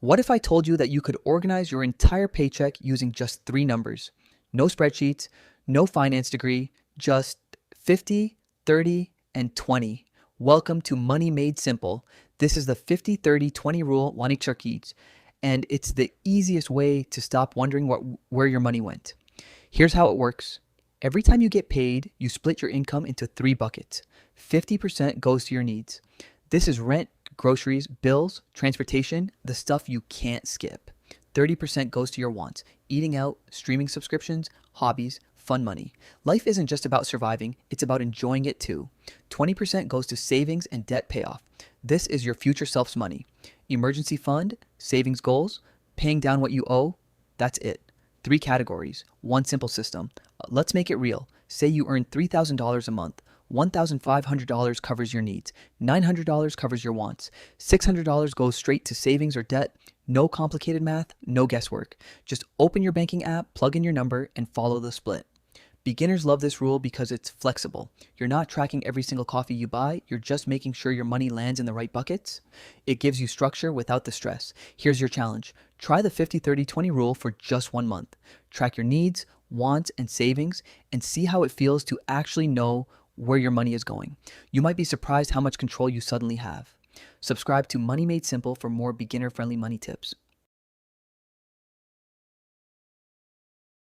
What if I told you that you could organize your entire paycheck using just three numbers? No spreadsheets, no finance degree, just 50, 30, and 20. Welcome to Money Made Simple. This is the 50, 30, 20 rule, Wani Charkis, and it's the easiest way to stop wondering where your money went. Here's how it works. Every time you get paid, you split your income into three buckets. 50% goes to your needs. This is rent, groceries, bills, transportation, the stuff you can't skip. 30% goes to your wants, eating out, streaming subscriptions, hobbies, fun money. Life isn't just about surviving, it's about enjoying it too. 20% goes to savings and debt payoff. This is your future self's money. Emergency fund, savings goals, paying down what you owe, that's it. Three categories, one simple system. Let's make it real. Say you earn $3,000 a month. $1,500 covers your needs. $900 covers your wants. $600 goes straight to savings or debt. No complicated math, no guesswork. Just open your banking app, plug in your number, and follow the split. Beginners love this rule because it's flexible. You're not tracking every single coffee you buy, you're just making sure your money lands in the right buckets. It gives you structure without the stress. Here's your challenge. Try the 50-30-20 rule for just 1 month. Track your needs, wants, and savings, and see how it feels to actually know where your money is going. You might be surprised how much control you suddenly have. Subscribe to Money Made Simple for more beginner-friendly money tips.